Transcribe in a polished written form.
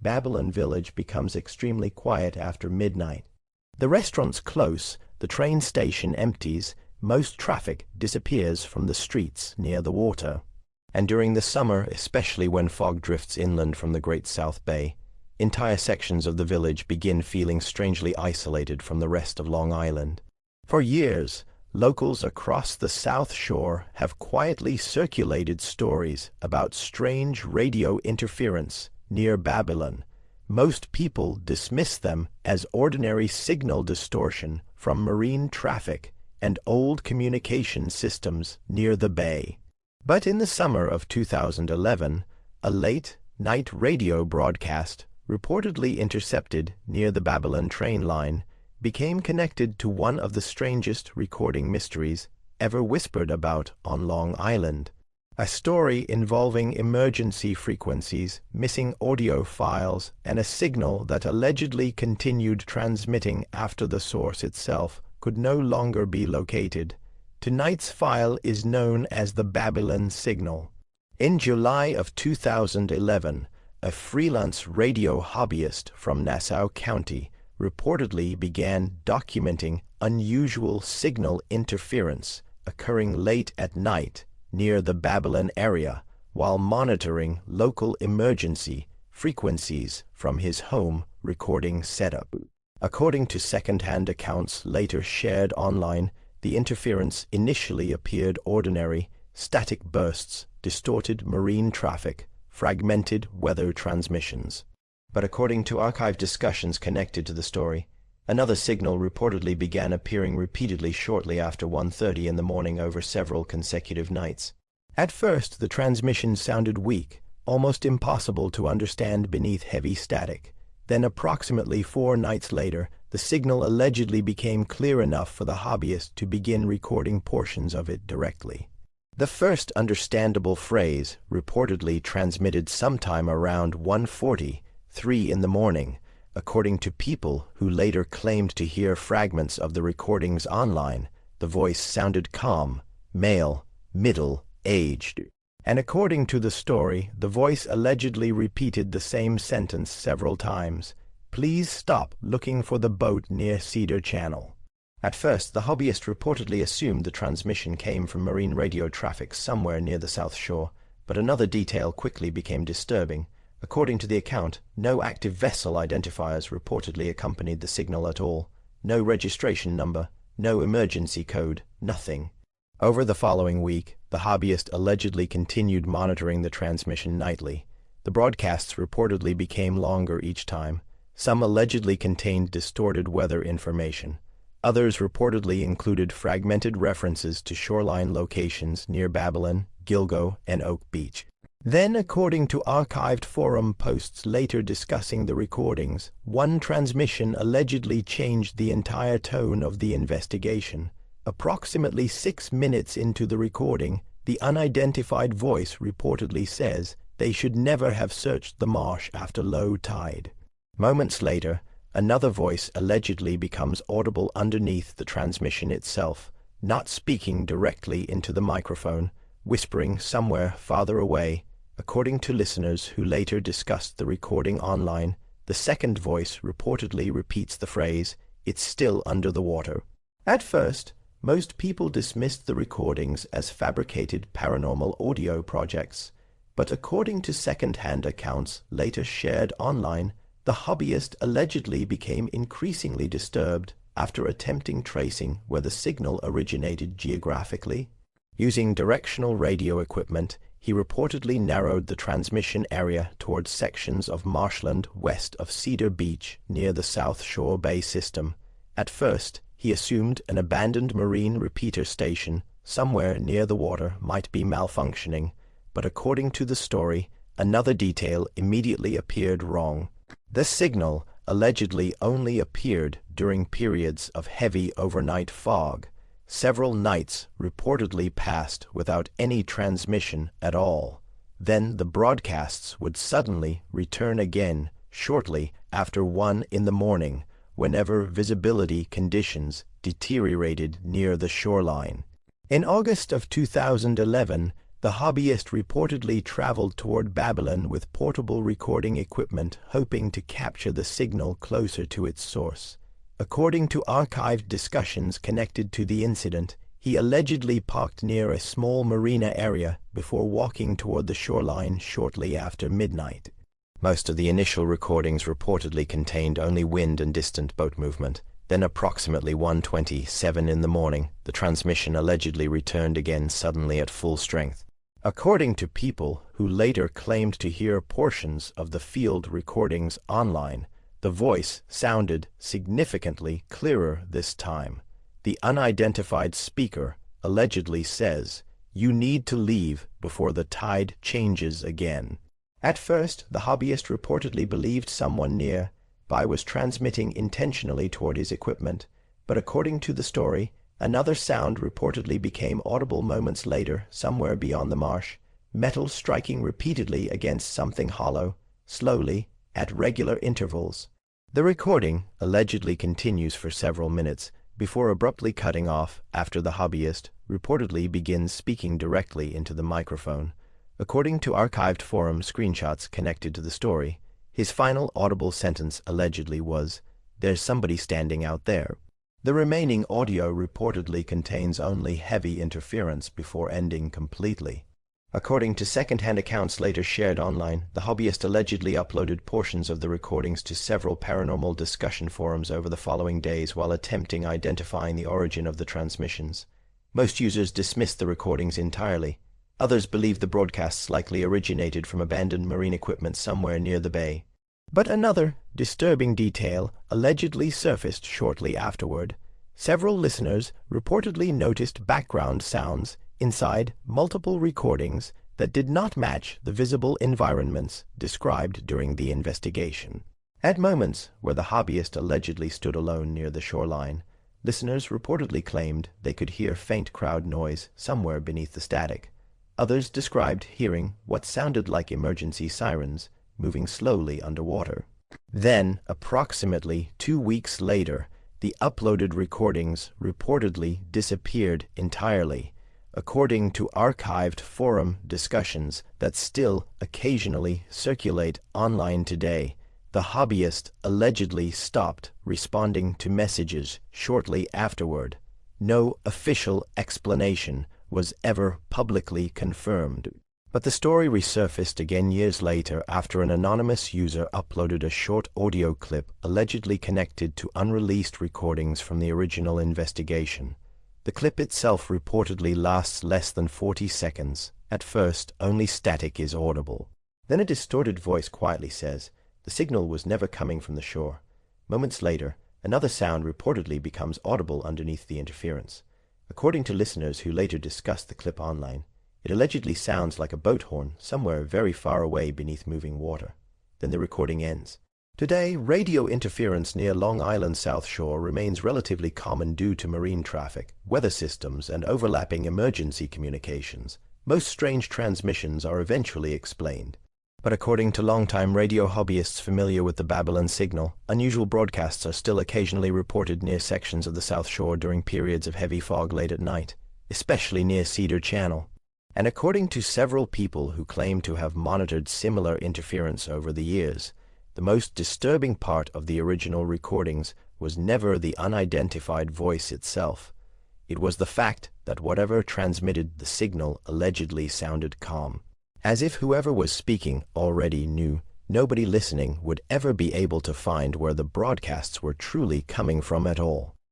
Babylon village becomes extremely quiet after midnight. The restaurants close, the train station empties, most traffic disappears from the streets near the water. And during the summer, especially when fog drifts inland from the Great South Bay, entire sections of the village begin feeling strangely isolated from the rest of Long Island. For years, locals across the South Shore have quietly circulated stories about strange radio interference near Babylon. Most people dismiss them as ordinary signal distortion from marine traffic and old communication systems near the bay. But in the summer of 2011, a late-night radio broadcast, reportedly intercepted near the Babylon train line, became connected to one of the strangest recording mysteries ever whispered about on Long Island. A story involving emergency frequencies, missing audio files, and a signal that allegedly continued transmitting after the source itself could no longer be located. Tonight's file is known as the Babylon Signal. In July of 2011, a freelance radio hobbyist from Nassau County reportedly began documenting unusual signal interference occurring late at night near the Babylon area while monitoring local emergency frequencies from his home recording setup. According to second-hand accounts later shared online, the interference initially appeared ordinary, static bursts, distorted marine traffic, fragmented weather transmissions. But according to archived discussions connected to the story, another signal reportedly began appearing repeatedly shortly after 1:30 in the morning over several consecutive nights. At first, the transmission sounded weak, almost impossible to understand beneath heavy static. Then approximately 4 nights later, the signal allegedly became clear enough for the hobbyist to begin recording portions of it directly. The first understandable phrase reportedly transmitted sometime around 1:43 in the morning, according to people who later claimed to hear fragments of the recordings online. The voice sounded calm, male, middle-aged. And according to the story, the voice allegedly repeated the same sentence several times. "Please stop looking for the boat near Cedar Channel." At first, the hobbyist reportedly assumed the transmission came from marine radio traffic somewhere near the South Shore, but another detail quickly became disturbing. According to the account, no active vessel identifiers reportedly accompanied the signal at all. No registration number, no emergency code, nothing. Over the following week, the hobbyist allegedly continued monitoring the transmission nightly. The broadcasts reportedly became longer each time. Some allegedly contained distorted weather information. Others reportedly included fragmented references to shoreline locations near Babylon, Gilgo, and Oak Beach. Then, according to archived forum posts later discussing the recordings, one transmission allegedly changed the entire tone of the investigation. Approximately 6 minutes into the recording, the unidentified voice reportedly says they should never have searched the marsh after low tide. Moments later, another voice allegedly becomes audible underneath the transmission itself, not speaking directly into the microphone, whispering somewhere farther away. According to listeners who later discussed the recording online, the second voice reportedly repeats the phrase, "It's still under the water." At first, most people dismissed the recordings as fabricated paranormal audio projects, but according to second-hand accounts later shared online, the hobbyist allegedly became increasingly disturbed after attempting tracing where the signal originated geographically. Using directional radio equipment, he reportedly narrowed the transmission area towards sections of marshland west of Cedar Beach near the South Shore Bay system. At first, he assumed an abandoned marine repeater station somewhere near the water might be malfunctioning, but according to the story, another detail immediately appeared wrong. The signal allegedly only appeared during periods of heavy overnight fog. Several nights reportedly passed without any transmission at all. Then the broadcasts would suddenly return again shortly after 1 in the morning, whenever visibility conditions deteriorated near the shoreline. In August of 2011, The hobbyist reportedly traveled toward Babylon with portable recording equipment, hoping to capture the signal closer to its source. According to archived discussions connected to the incident, he allegedly parked near a small marina area before walking toward the shoreline shortly after midnight. Most of the initial recordings reportedly contained only wind and distant boat movement. Then approximately 1:27 in the morning, the transmission allegedly returned again suddenly at full strength. According to people who later claimed to hear portions of the field recordings online, the voice sounded significantly clearer this time. The unidentified speaker allegedly says, "You need to leave before the tide changes again." At first, the hobbyist reportedly believed someone nearby was transmitting intentionally toward his equipment, but according to the story, another sound reportedly became audible moments later somewhere beyond the marsh, metal striking repeatedly against something hollow, slowly, at regular intervals. The recording allegedly continues for several minutes before abruptly cutting off after the hobbyist reportedly begins speaking directly into the microphone. According to archived forum screenshots connected to the story, his final audible sentence allegedly was, "There's somebody standing out there." The remaining audio reportedly contains only heavy interference before ending completely. According to second-hand accounts later shared online, the hobbyist allegedly uploaded portions of the recordings to several paranormal discussion forums over the following days while attempting identifying the origin of the transmissions. Most users dismissed the recordings entirely. Others believed the broadcasts likely originated from abandoned marine equipment somewhere near the bay. But another disturbing detail allegedly surfaced shortly afterward. Several listeners reportedly noticed background sounds inside multiple recordings that did not match the visible environments described during the investigation. At moments where the hobbyist allegedly stood alone near the shoreline, listeners reportedly claimed they could hear faint crowd noise somewhere beneath the static. Others described hearing what sounded like emergency sirens moving slowly underwater. Then, approximately 2 weeks later, the uploaded recordings reportedly disappeared entirely. According to archived forum discussions that still occasionally circulate online today, the hobbyist allegedly stopped responding to messages shortly afterward. No official explanation was ever publicly confirmed. But the story resurfaced again years later after an anonymous user uploaded a short audio clip allegedly connected to unreleased recordings from the original investigation. The clip itself reportedly lasts less than 40 seconds. At first, only static is audible. Then a distorted voice quietly says, "The signal was never coming from the shore." Moments later, another sound reportedly becomes audible underneath the interference. According to listeners who later discussed the clip online, it allegedly sounds like a boat horn somewhere very far away beneath moving water. Then the recording ends. Today, radio interference near Long Island's South Shore remains relatively common due to marine traffic, weather systems, and overlapping emergency communications. Most strange transmissions are eventually explained. But according to longtime radio hobbyists familiar with the Babylon signal, unusual broadcasts are still occasionally reported near sections of the South Shore during periods of heavy fog late at night, especially near Cedar Channel. And according to several people who claim to have monitored similar interference over the years, the most disturbing part of the original recordings was never the unidentified voice itself. It was the fact that whatever transmitted the signal allegedly sounded calm, as if whoever was speaking already knew nobody listening would ever be able to find where the broadcasts were truly coming from at all.